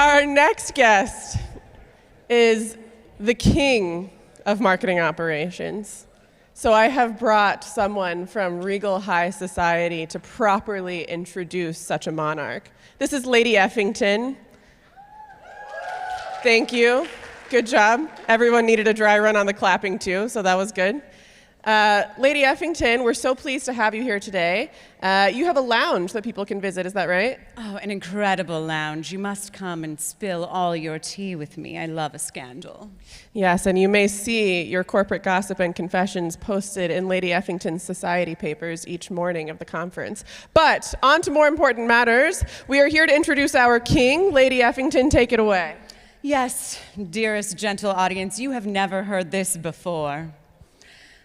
Our next guest is the king of marketing operations. So I have brought someone from regal high society to properly introduce such a monarch. This is Lady Effington. Thank you. Good job. Everyone needed a dry run on the clapping too, so that was good. Lady Effington, we're so pleased to have you here today. You have a lounge that people can visit, is that right? Oh, an incredible lounge. You must come and spill all your tea with me. I love a scandal. Yes, and you may see your corporate gossip and confessions posted in Lady Effington's society papers each morning of the conference. But on to more important matters. We are here to introduce our king. Lady Effington, take it away. Yes, dearest gentle audience, you have never heard this before.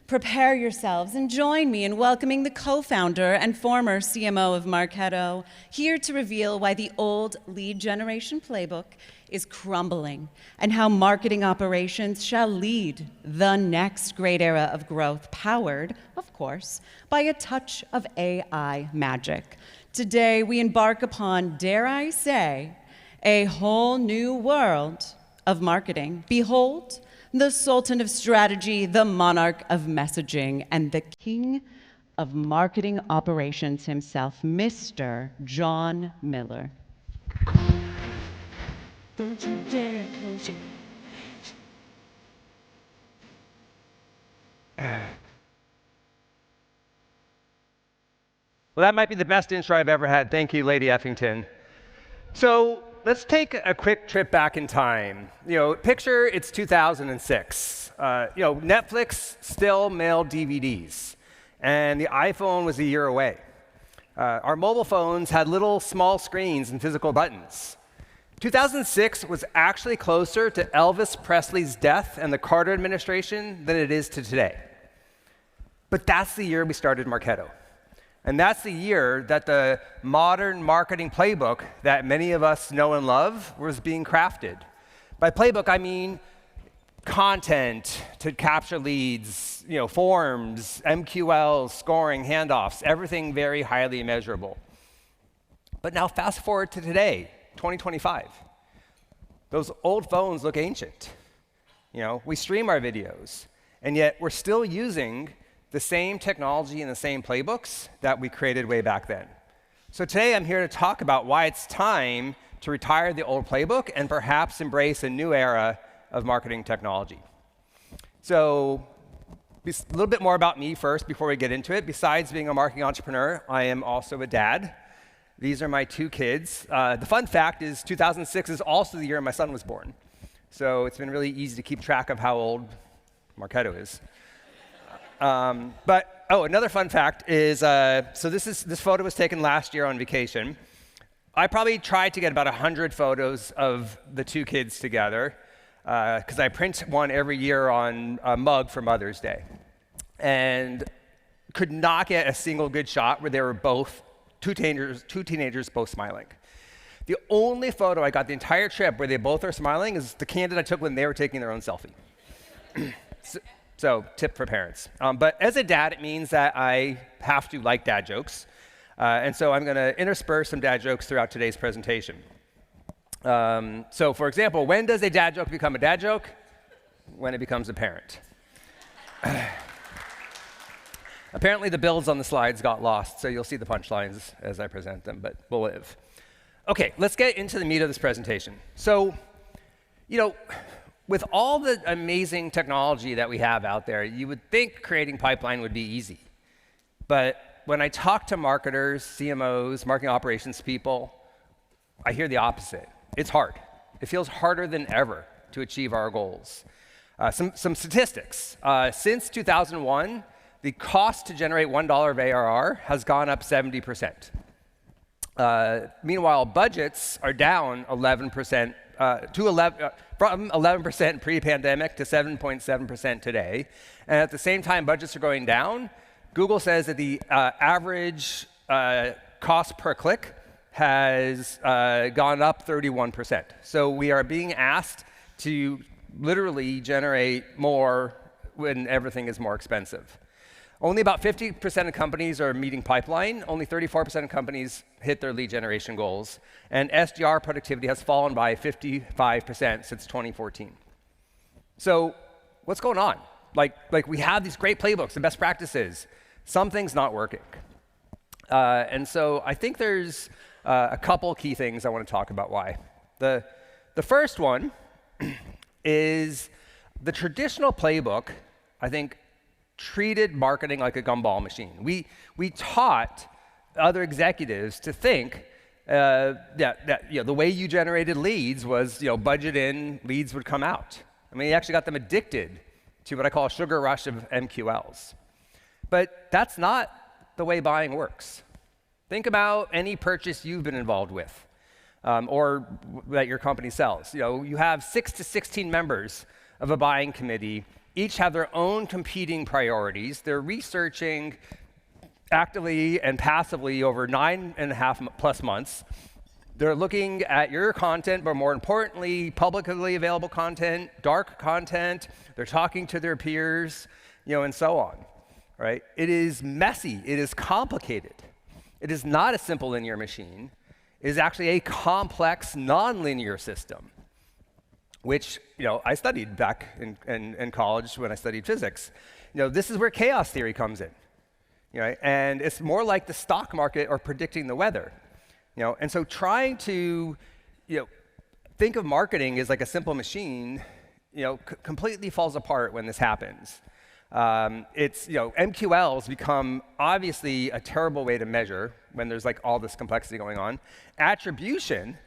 Prepare yourselves and join me in welcoming the co-founder and former CMO of Marketo, here to reveal why the old lead generation playbook is crumbling and how marketing operations shall lead the next great era of growth, powered, of course, by a touch of AI magic. Today, we embark upon, dare I say, a whole new world of marketing. Behold, the Sultan of Strategy, the monarch of messaging, and the king of marketing operations himself, Mr. Jon Miller. Don't you dare close it. Well, that might be the best intro I've ever had. Thank you, Lady Effington. So let's take a quick trip back in time. Picture it's 2006. Netflix still mailed DVDs, and the iPhone was a year away. Our mobile phones had little small screens and physical buttons. 2006 was actually closer to Elvis Presley's death and the Carter administration than it is to today. But that's the year we started Marketo. And that's the year that the modern marketing playbook that many of us know and love was being crafted. By playbook, I mean content to capture leads, forms, MQLs, scoring, handoffs, everything very highly measurable. But now fast forward to today, 2025. Those old phones look ancient. We stream our videos, and yet we're still using the same technology and the same playbooks that we created way back then. So today I'm here to talk about why it's time to retire the old playbook and perhaps embrace a new era of marketing technology. So a little bit more about me first before we get into it. Besides being a marketing entrepreneur, I am also a dad. These are my two kids. The fun fact is 2006 is also the year my son was born. So it's been really easy to keep track of how old Marketo is. Another fun fact is, this photo was taken last year on vacation. I probably tried to get about 100 photos of the two kids together, because I print one every year on a mug for Mother's Day. And could not get a single good shot where they were both, two teenagers both smiling. The only photo I got the entire trip where they both are smiling is the candid I took when they were taking their own selfie. So tip for parents. But as a dad, it means that I have to like dad jokes. And so I'm going to intersperse some dad jokes throughout today's presentation. So for example, when does a dad joke become a dad joke? When it becomes apparent. Apparently the builds on the slides got lost, so you'll see the punchlines as I present them, but we'll live. OK, let's get into the meat of this presentation. So, with all the amazing technology that we have out there, you would think creating pipeline would be easy. But when I talk to marketers, CMOs, marketing operations people, I hear the opposite. It's hard. It feels harder than ever to achieve our goals. Some statistics. Since 2001, the cost to generate $1 of ARR has gone up 70%. Meanwhile, budgets are down 11%, from 11% pre-pandemic to 7.7% today. And at the same time, budgets are going down. Google says that the average cost per click has gone up 31%. So we are being asked to literally generate more when everything is more expensive. Only about 50% of companies are meeting pipeline. Only 34% of companies hit their lead generation goals. And SDR productivity has fallen by 55% since 2014. So what's going on? Like we have these great playbooks and best practices. Something's not working. And so I think there's a couple key things I want to talk about why. The first one is the traditional playbook, I think, treated marketing like a gumball machine. We taught other executives to think that the way you generated leads was budget in, leads would come out. I mean, you actually got them addicted to what I call a sugar rush of MQLs. But that's not the way buying works. Think about any purchase you've been involved with or that your company sells. You have 6 to 16 members of a buying committee. Each have their own competing priorities. They're researching actively and passively over 9.5+ months. They're looking at your content, but more importantly, publicly available content, dark content. They're talking to their peers, and so on, right? It is messy. It is complicated. It is not a simple linear machine. It is actually a complex, nonlinear system, which I studied back in college when I studied physics. This is where chaos theory comes in, and it's more like the stock market or predicting the weather. And so trying to, think of marketing as like a simple machine, completely falls apart when this happens. MQLs become obviously a terrible way to measure when there's like all this complexity going on. Attribution,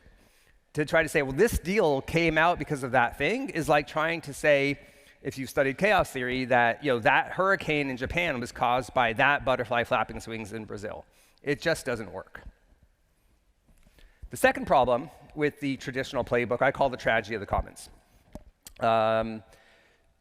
to try to say, well, this deal came out because of that thing, is like trying to say, if you've studied chaos theory, that that hurricane in Japan was caused by that butterfly flapping wings in Brazil. It just doesn't work. The second problem with the traditional playbook, I call the tragedy of the commons.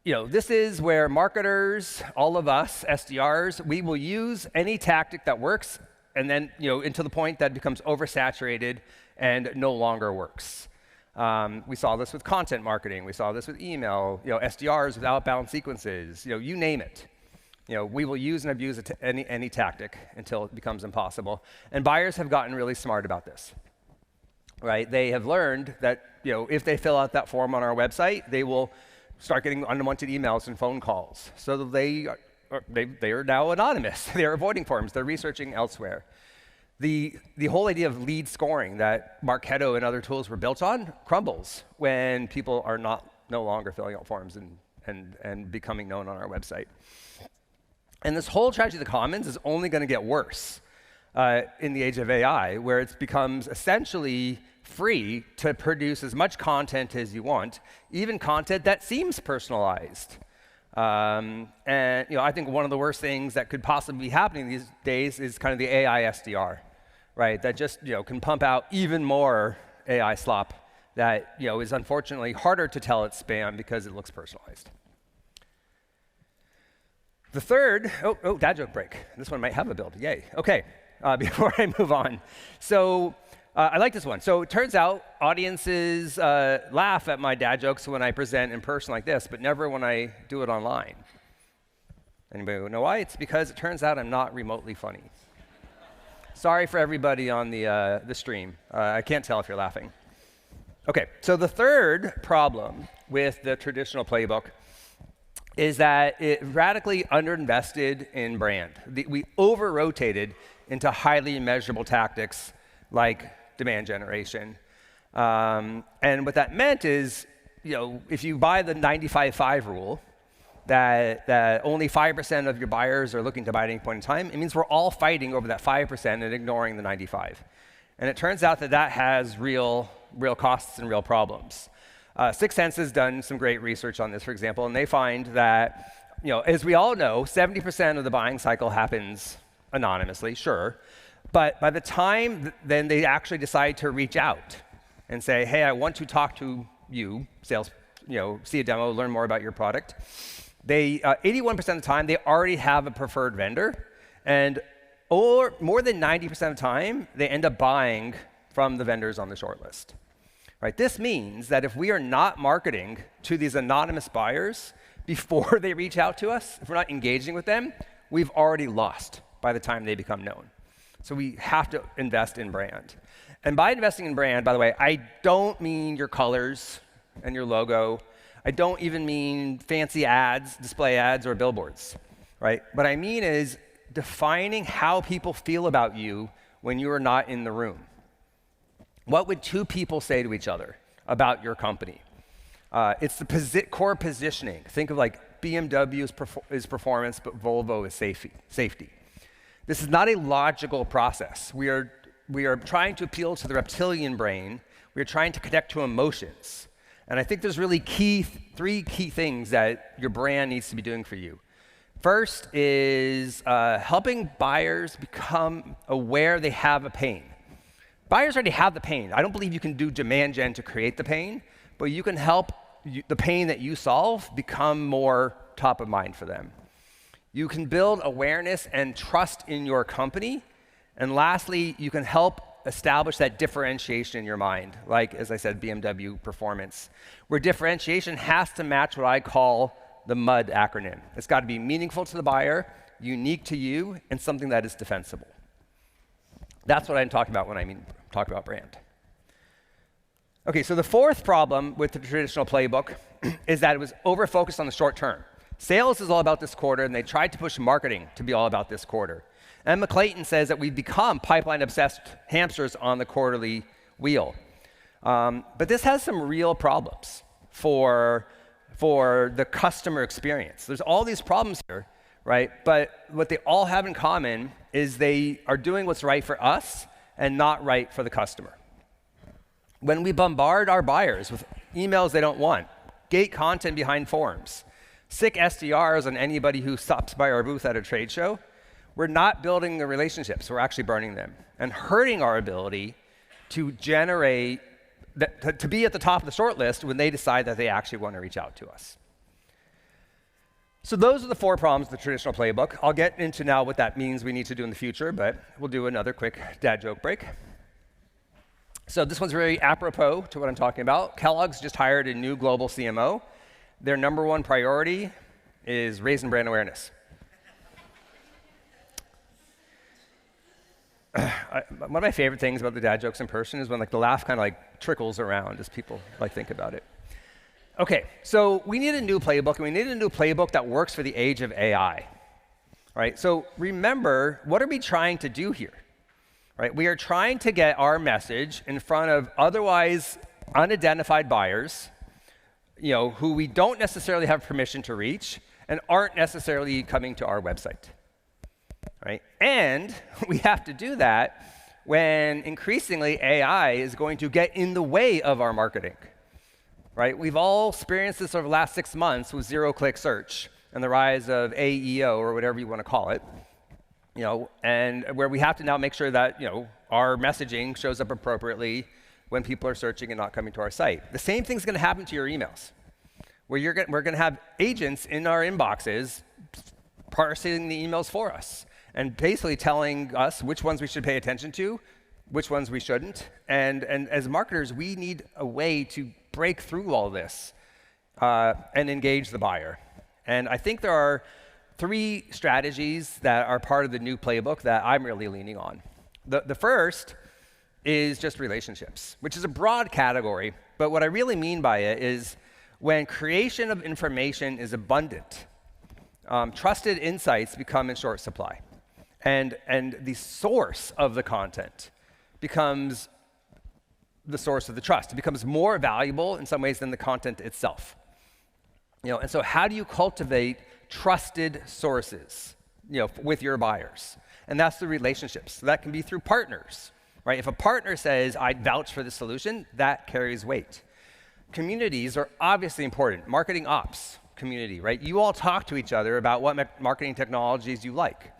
This is where marketers, all of us, SDRs, we will use any tactic that works, and then until the point that it becomes oversaturated and no longer works. We saw this with content marketing. We saw this with email. SDRs with outbound sequences. You name it. We will use and abuse any tactic until it becomes impossible. And buyers have gotten really smart about this. Right? They have learned that if they fill out that form on our website, they will start getting unwanted emails and phone calls. So they are now anonymous. They are avoiding forms. They're researching elsewhere. The whole idea of lead scoring that Marketo and other tools were built on crumbles when people are no longer filling out forms and becoming known on our website. And this whole tragedy of the commons is only going to get worse in the age of AI, where it becomes essentially free to produce as much content as you want, even content that seems personalized. And I think one of the worst things that could possibly be happening these days is kind of the AI SDR, right? That just can pump out even more AI slop that is unfortunately harder to tell it's spam because it looks personalized. The third, dad joke break. This one might have a build. Yay. Okay. Before I move on. So I like this one. So it turns out audiences laugh at my dad jokes when I present in person like this, but never when I do it online. Anybody know why? It's because it turns out I'm not remotely funny. Sorry for everybody on the stream. I can't tell if you're laughing. Okay, so the third problem with the traditional playbook is that it radically underinvested in brand. We over-rotated into highly measurable tactics like demand generation. And what that meant is, if you buy the 95-5 rule, that only 5% of your buyers are looking to buy at any point in time, it means we're all fighting over that 5% and ignoring the 95. And it turns out that has real costs and real problems. Sixth Sense has done some great research on this, for example, and they find that, as we all know, 70% of the buying cycle happens anonymously, sure, but by the time then they actually decide to reach out and say, hey, I want to talk to you, sales, see a demo, learn more about your product, they 81% of the time they already have a preferred vendor, and more than 90% of the time they end up buying from the vendors on the short list. Right? This means that if we are not marketing to these anonymous buyers before they reach out to us, if we're not engaging with them, we've already lost by the time they become known. So we have to invest in brand. And by investing in brand, by the way, I don't mean your colors and your logo. I don't even mean fancy ads, display ads, or billboards, right? What I mean is defining how people feel about you when you are not in the room. What would two people say to each other about your company? It's the core positioning. Think of like BMW is performance, but Volvo is safety. This is not a logical process. We are trying to appeal to the reptilian brain. We are trying to connect to emotions. And I think there's really three key things that your brand needs to be doing for you. First is helping buyers become aware they have a pain. Buyers already have the pain. I don't believe you can do demand gen to create the pain, but you can help the pain that you solve become more top of mind for them. You can build awareness and trust in your company. And lastly, you can help establish that differentiation in your mind, like, as I said, BMW performance, where differentiation has to match what I call the MUD acronym. It's got to be meaningful to the buyer, unique to you, and something that is defensible. That's what I'm talking about when I talk about brand. Okay, so the fourth problem with the traditional playbook is that it was over-focused on the short term. Sales is all about this quarter, and they tried to push marketing to be all about this quarter. Emma Clayton says that we've become pipeline-obsessed hamsters on the quarterly wheel. But this has some real problems for the customer experience. There's all these problems here, right? But what they all have in common is they are doing what's right for us and not right for the customer. When we bombard our buyers with emails they don't want, gate content behind forums, sick SDRs on anybody who stops by our booth at a trade show, we're not building the relationships, we're actually burning them and hurting our ability to generate, to be at the top of the short list when they decide that they actually want to reach out to us. So those are the 4 problems of the traditional playbook. I'll get into now what that means we need to do in the future, but we'll do another quick dad joke break. So this one's very apropos to what I'm talking about. Kellogg's just hired a new global CMO. Their number 1 priority is raising brand awareness. One of my favorite things about the dad jokes in person is when the laugh kind of trickles around as people think about it. Okay, so we need a new playbook, and we need a new playbook that works for the age of AI. Right? So remember, what are we trying to do here? Right? We are trying to get our message in front of otherwise unidentified buyers, who we don't necessarily have permission to reach and aren't necessarily coming to our website. Right? And we have to do that when increasingly AI is going to get in the way of our marketing. Right? We've all experienced this over the last 6 months with zero-click search and the rise of AEO, or whatever you want to call it, and where we have to now make sure that our messaging shows up appropriately when people are searching and not coming to our site. The same thing's going to happen to your emails, where we're going to have agents in our inboxes parsing the emails for us and basically telling us which ones we should pay attention to, which ones we shouldn't. And as marketers, we need a way to break through all this and engage the buyer. And I think there are 3 strategies that are part of the new playbook that I'm really leaning on. The first is just relationships, which is a broad category, but what I really mean by it is when creation of information is abundant, trusted insights become in short supply. And the source of the content becomes the source of the trust. It becomes more valuable in some ways than the content itself. And so how do you cultivate trusted sources, with your buyers? And that's the relationships. So that can be through partners, right? If a partner says, I vouch for the solution, that carries weight. Communities are obviously important. Marketing ops community, right? You all talk to each other about what marketing technologies you like,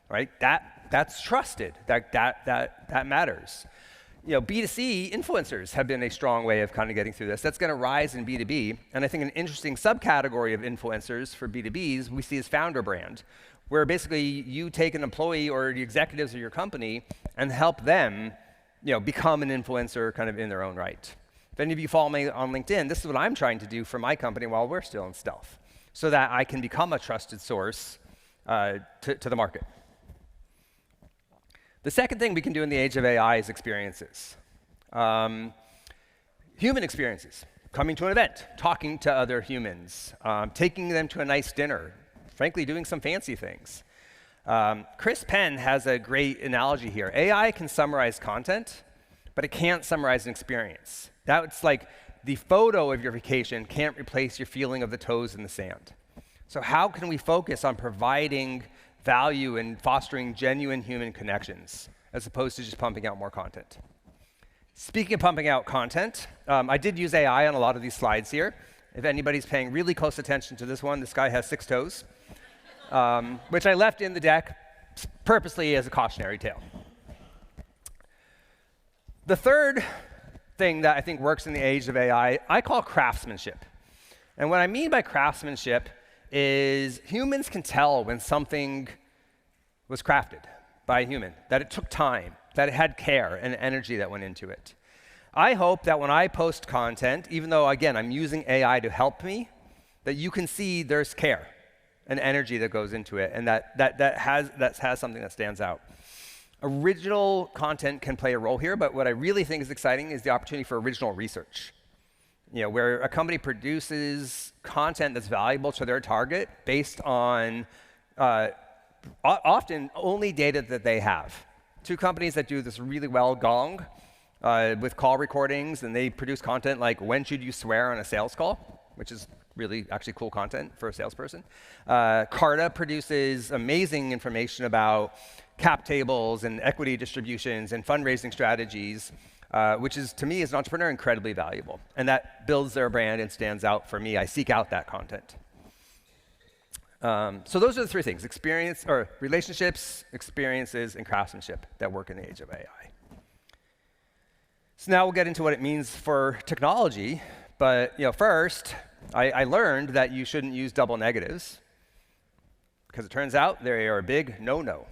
right? That's trusted. That matters. B2C influencers have been a strong way of kind of getting through this. That's going to rise in B2B. And I think an interesting subcategory of influencers for B2Bs we see as founder brand, where basically you take an employee or the executives of your company and help them, become an influencer kind of in their own right. If any of you follow me on LinkedIn, this is what I'm trying to do for my company while we're still in stealth, so that I can become a trusted source to the market. The second thing we can do in the age of AI is experiences. Human experiences. Coming to an event, talking to other humans, taking them to a nice dinner, frankly, doing some fancy things. Chris Penn has a great analogy here. AI can summarize content, but it can't summarize an experience. That's like the photo of your vacation can't replace your feeling of the toes in the sand. So how can we focus on providing value and fostering genuine human connections as opposed to just pumping out more content? Speaking of pumping out content, I did use AI on a lot of these slides here. If anybody's paying really close attention to this one, this guy has 6 toes, which I left in the deck purposely as a cautionary tale. The third thing that I think works in the age of AI, I call craftsmanship. And what I mean by craftsmanship is humans can tell when something was crafted by a human, that it took time, that it had care and energy that went into it. I hope that when I post content, even though, again, I'm using AI to help me, that you can see there's care and energy that goes into it, and that has something that stands out. Original content can play a role here, but what I really think is exciting is the opportunity for original research. Where a company produces content that's valuable to their target based on often only data that they have. 2 companies that do this really well, Gong, with call recordings, and they produce content like when should you swear on a sales call, which is really actually cool content for a salesperson. Carta produces amazing information about cap tables and equity distributions and fundraising strategies, which is, to me, as an entrepreneur, incredibly valuable. And that builds their brand and stands out for me. I seek out that content. So those are the 3 things: relationships, experiences, and craftsmanship that work in the age of AI. So now we'll get into what it means for technology. But first, I learned that you shouldn't use double negatives, because it turns out they are a big no-no.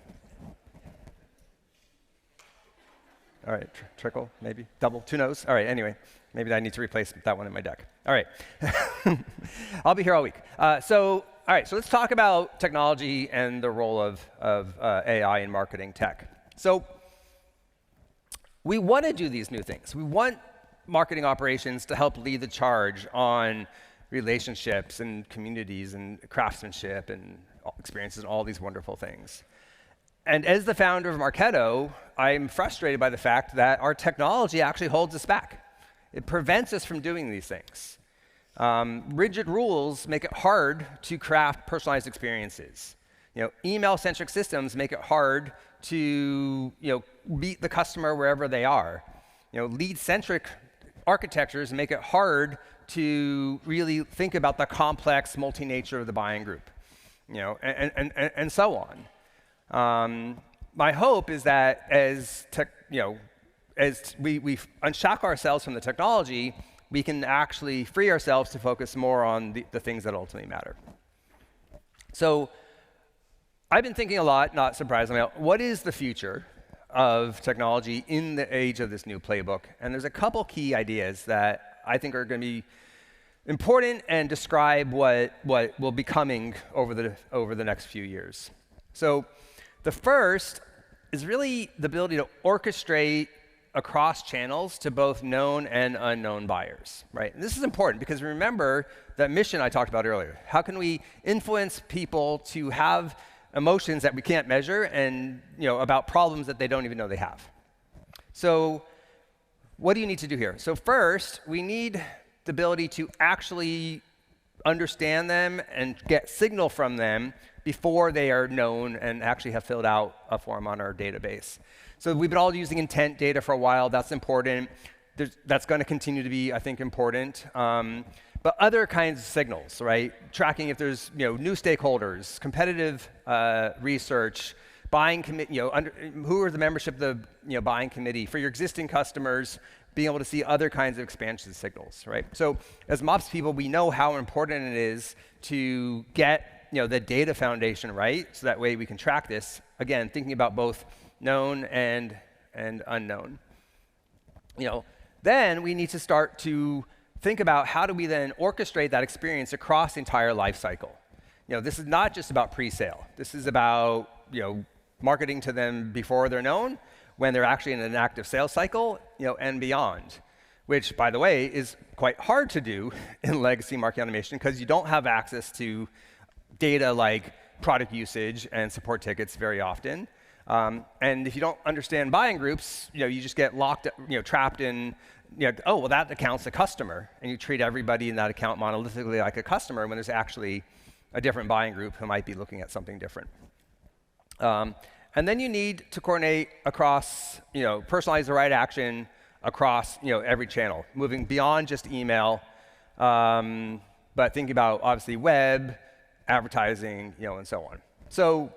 All right, trickle, maybe, double, 2 no's. All right, anyway, maybe I need to replace that one in my deck. All right, I'll be here all week. So let's talk about technology and the role of AI in marketing tech. So we want to do these new things. We want marketing operations to help lead the charge on relationships and communities and craftsmanship and experiences and all these wonderful things. And as the founder of Marketo, I'm frustrated by the fact that our technology actually holds us back. It prevents us from doing these things. Rigid rules make it hard to craft personalized experiences. Email-centric systems make it hard to meet the customer wherever they are. Lead-centric architectures make it hard to really think about the complex multi-nature of the buying group, and so on. My hope is that as we unshackle ourselves from the technology, we can actually free ourselves to focus more on the things that ultimately matter. So I've been thinking a lot, not surprisingly, what is the future of technology in the age of this new playbook? And there's a couple key ideas that I think are going to be important and describe what will be coming over the next few years. So the first is really the ability to orchestrate across channels to both known and unknown buyers, right? And this is important because remember that mission I talked about earlier. How can we influence people to have emotions that we can't measure and about problems that they don't even know they have? So what do you need to do here? So first, we need the ability to actually understand them and get signal from them before they are known and actually have filled out a form on our database. So we've been all using intent data for a while. That's important. That's going to continue to be, I think, important. But other kinds of signals, right? Tracking if there's new stakeholders, competitive research, buying committee, who are the membership of the buying committee. For your existing customers, being able to see other kinds of expansion signals, right? So as MOPS people, we know how important it is to get the data foundation right, so that way we can track this. Again, thinking about both known and unknown. Then we need to start to think about how do we then orchestrate that experience across the entire life cycle. This is not just about pre-sale. This is about marketing to them before they're known, when they're actually in an active sales cycle, and beyond. Which, by the way, is quite hard to do in legacy marketing automation because you don't have access to data like product usage and support tickets very often. And if you don't understand buying groups, you just get locked, trapped in, oh, well, that account's a customer, and you treat everybody in that account monolithically like a customer when there's actually a different buying group who might be looking at something different. And then you need to coordinate across, personalize the right action across, every channel, moving beyond just email, but thinking about obviously web, advertising, and so on. So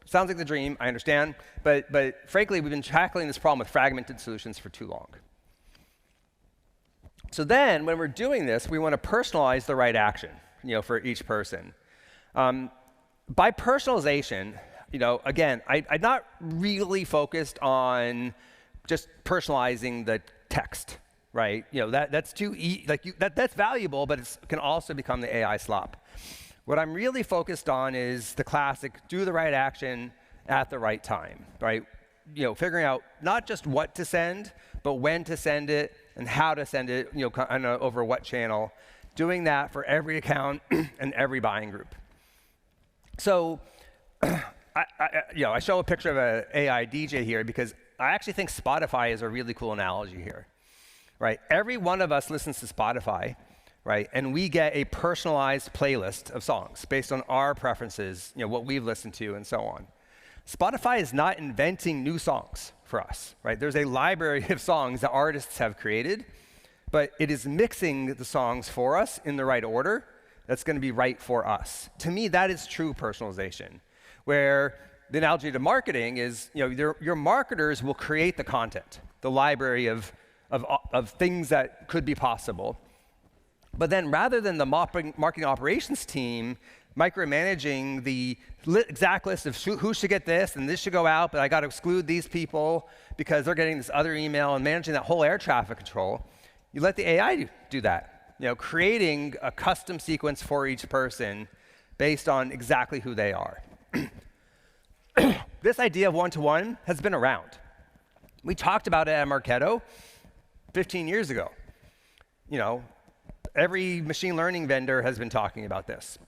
sounds like the dream, I understand, but frankly, we've been tackling this problem with fragmented solutions for too long. So then, when we're doing this, we want to personalize the right action, for each person. By personalization, again, I'm not really focused on just personalizing the text, right? That's too that's valuable, but it can also become the AI slop. What I'm really focused on is the classic: do the right action at the right time, right? Figuring out not just what to send, but when to send it and how to send it, over what channel. Doing that for every account and every buying group. So, I show a picture of an AI DJ here because I actually think Spotify is a really cool analogy here, right? Every one of us listens to Spotify, right? And we get a personalized playlist of songs based on our preferences, what we've listened to and so on. Spotify is not inventing new songs for us, right? There's a library of songs that artists have created, but it is mixing the songs for us in the right order that's going to be right for us. To me, that is true personalization, where the analogy to marketing is, your marketers will create the content, the library of things that could be possible. But then rather than the marketing operations team micromanaging the exact list of who should get this and this should go out, but I got to exclude these people because they're getting this other email, and managing that whole air traffic control, you let the AI do that. Creating a custom sequence for each person based on exactly who they are. This idea of one-to-one has been around. We talked about it at Marketo 15 years ago. Every machine learning vendor has been talking about this.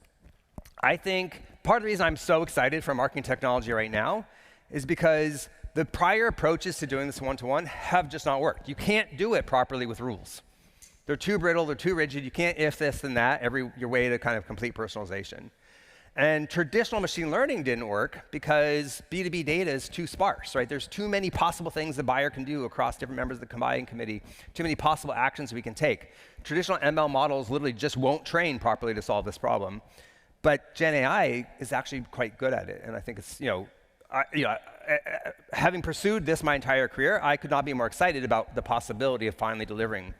I think part of the reason I'm so excited for marketing technology right now is because the prior approaches to doing this one-to-one have just not worked. You can't do it properly with rules. They're too brittle, they're too rigid. You can't if this and that your way to kind of complete personalization. And traditional machine learning didn't work because B2B data is too sparse, right? There's too many possible things the buyer can do across different members of the buying committee, too many possible actions we can take. Traditional ML models literally just won't train properly to solve this problem. But Gen AI is actually quite good at it. And I think it's, having pursued this my entire career, I could not be more excited about the possibility of finally delivering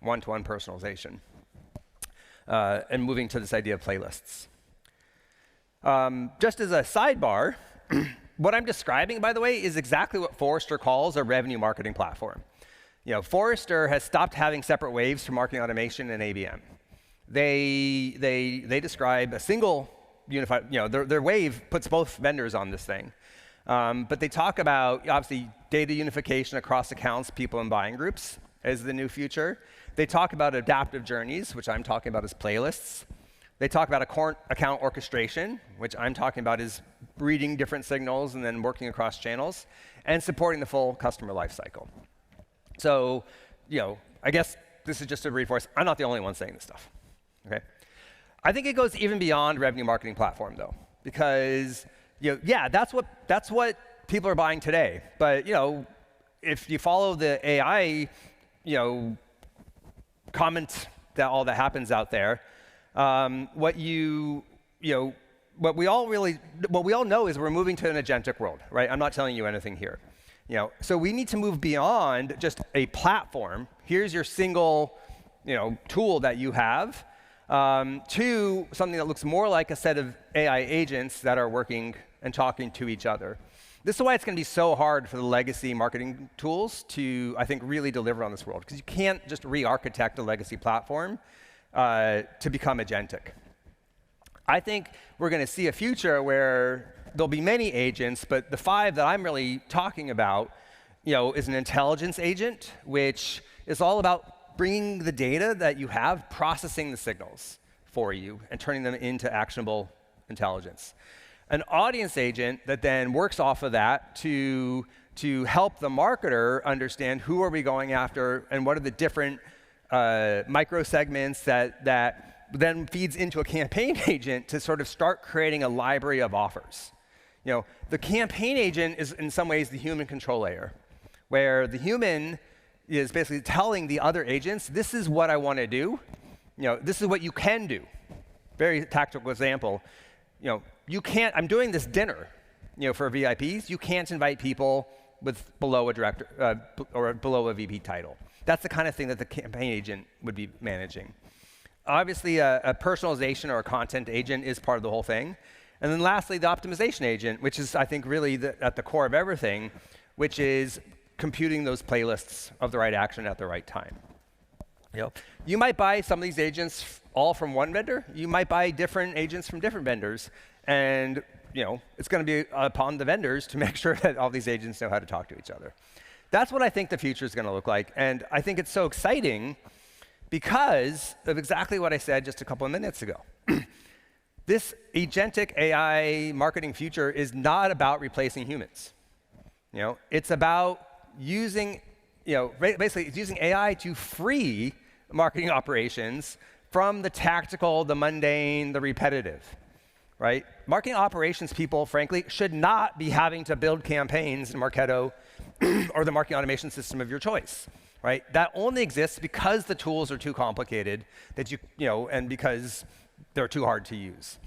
one-to-one personalization and moving to this idea of playlists. Just as a sidebar, what I'm describing, by the way, is exactly what Forrester calls a revenue marketing platform. Forrester has stopped having separate waves for marketing automation and ABM. They describe a single unified, their wave puts both vendors on this thing. But they talk about, obviously, data unification across accounts, people, and buying groups as the new future. They talk about adaptive journeys, which I'm talking about as playlists. They talk about account orchestration, which I'm talking about is reading different signals and then working across channels, and supporting the full customer lifecycle. So, I guess this is just to reinforce, I'm not the only one saying this stuff, okay? I think it goes even beyond revenue marketing platform, though, because, yeah, that's what people are buying today. But, if you follow the AI, comment that all that happens out there, what we all know is we're moving to an agentic world, right? I'm not telling you anything here. So we need to move beyond just a platform. Here's your single, tool that you have, to something that looks more like a set of AI agents that are working and talking to each other. This is why it's going to be so hard for the legacy marketing tools to, I think, really deliver on this world, because you can't just re-architect a legacy platform to become agentic. I think we're going to see a future where there'll be many agents, but the 5 that I'm really talking about, is an intelligence agent, which is all about bringing the data that you have, processing the signals for you, and turning them into actionable intelligence. An audience agent that then works off of that to help the marketer understand who are we going after and what are the different micro segments that then feeds into a campaign agent to sort of start creating a library of offers. The campaign agent is in some ways the human control layer, where the human is basically telling the other agents, this is what I want to do. This is what you can do. Very tactical example. You can't, I'm doing this dinner, for VIPs. You can't invite people with below a director or below a VP title. That's the kind of thing that the campaign agent would be managing. Obviously, a personalization or a content agent is part of the whole thing. And then lastly, the optimization agent, which is, I think, really at the core of everything, which is computing those playlists of the right action at the right time. You might buy some of these agents all from one vendor. You might buy different agents from different vendors. And it's going to be upon the vendors to make sure that all these agents know how to talk to each other. That's what I think the future is going to look like. And I think it's so exciting because of exactly what I said just a couple of minutes ago. This agentic AI marketing future is not about replacing humans. It's about using, basically it's using AI to free marketing operations from the tactical, the mundane, the repetitive, right? Marketing operations people, frankly, should not be having to build campaigns in Marketo or the marketing automation system of your choice, right? That only exists because the tools are too complicated that and because they're too hard to use.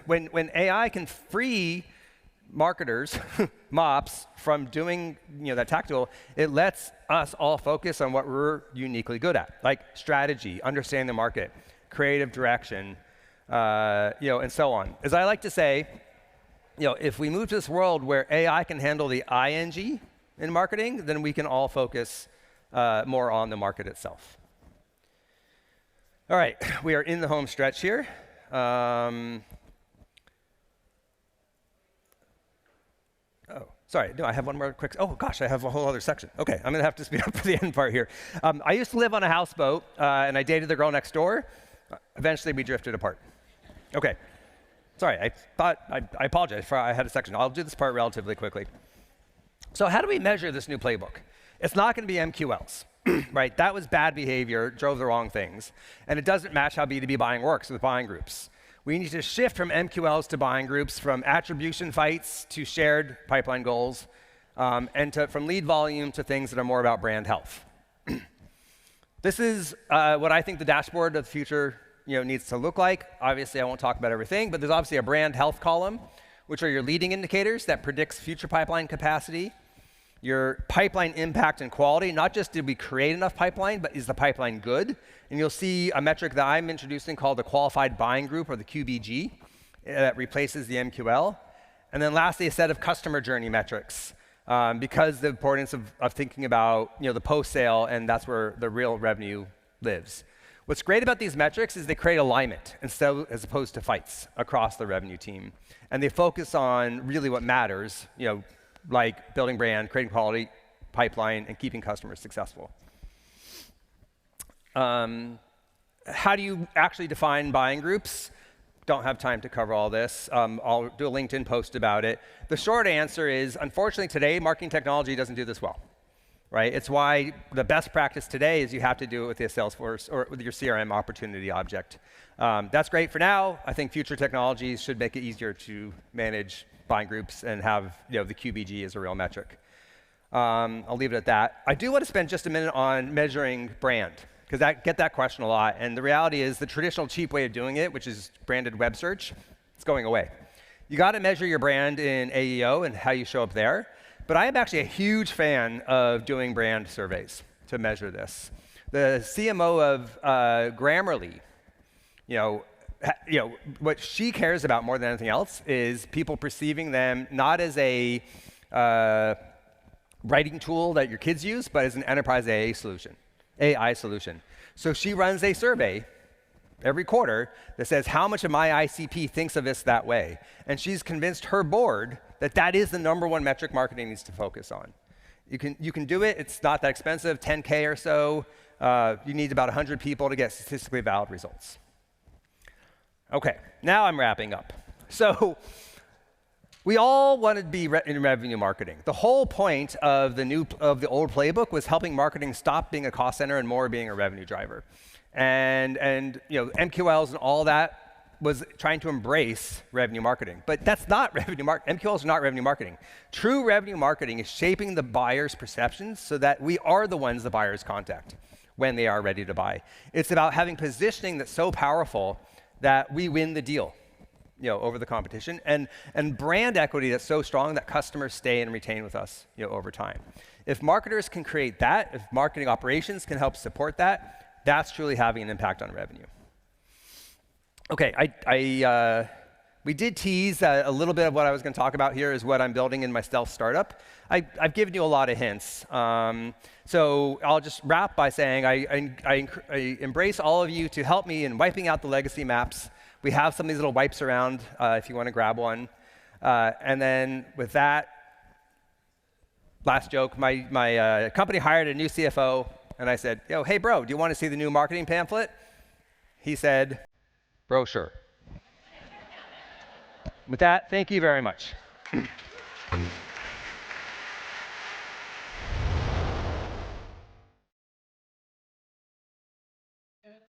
When AI can free marketers, MOPs, from doing that tactical, it lets us all focus on what we're uniquely good at, like strategy, understanding the market, creative direction, and so on. As I like to say, if we move to this world where AI can handle the ING in marketing, then we can all focus more on the market itself. All right, we are in the home stretch here. Sorry, no, I have one more quick. Oh gosh, I have a whole other section. Okay, I'm gonna have to speed up for the end part here. I used to live on a houseboat, and I dated the girl next door. Eventually, we drifted apart. Okay, sorry, I apologize for I had a section. I'll do this part relatively quickly. So how do we measure this new playbook? It's not gonna be MQLs, right? That was bad behavior, drove the wrong things, and it doesn't match how B2B buying works with buying groups. We need to shift from MQLs to buying groups, from attribution fights to shared pipeline goals, and from lead volume to things that are more about brand health. This is what I think the dashboard of the future needs to look like. Obviously, I won't talk about everything, but there's obviously a brand health column, which are your leading indicators that predicts future pipeline capacity, your pipeline impact and quality, not just did we create enough pipeline, but is the pipeline good? And you'll see a metric that I'm introducing called the Qualified Buying Group, or the QBG, that replaces the MQL. And then lastly, a set of customer journey metrics, because the importance of thinking about the post-sale, and that's where the real revenue lives. What's great about these metrics is they create alignment as opposed to fights across the revenue team. And they focus on really what matters, like building brand, creating quality, pipeline, and keeping customers successful. How do you actually define buying groups? Don't have time to cover all this. I'll do a LinkedIn post about it. The short answer is, unfortunately today, marketing technology doesn't do this well, right? It's why the best practice today is you have to do it with your Salesforce or with your CRM opportunity object. That's great for now. I think future technologies should make it easier to manage buying groups and have the QBG as a real metric. I'll leave it at that. I do want to spend just a minute on measuring brand, because I get that question a lot. And the reality is the traditional cheap way of doing it, which is branded web search, it's going away. You got to measure your brand in AEO and how you show up there. But I am actually a huge fan of doing brand surveys to measure this. The CMO of Grammarly, what she cares about more than anything else is people perceiving them not as a writing tool that your kids use, but as an enterprise AI solution. So she runs a survey every quarter that says how much of my ICP thinks of this that way. And she's convinced her board that that is the #1 metric marketing needs to focus on. You can do it. It's not that expensive, 10K or so. You need about 100 people to get statistically valid results. OK, now I'm wrapping up. So we all want to be in revenue marketing. The whole point of the old playbook was helping marketing stop being a cost center and more being a revenue driver. And MQLs and all that was trying to embrace revenue marketing. But that's not revenue marketing. MQLs are not revenue marketing. True revenue marketing is shaping the buyer's perceptions so that we are the ones the buyers contact when they are ready to buy. It's about having positioning that's so powerful that we win the deal, over the competition, and brand equity that's so strong that customers stay and retain with us, over time. If marketers can create that, if marketing operations can help support that, that's truly having an impact on revenue. Okay, we did tease a little bit of what I was going to talk about here is what I'm building in my stealth startup. I've given you a lot of hints. So I'll just wrap by saying I embrace all of you to help me in wiping out the legacy maps. We have some of these little wipes around if you want to grab one. And then with that, last joke, my company hired a new CFO, and I said, hey, bro, do you want to see the new marketing pamphlet? He said, brochure. With that, thank you very much.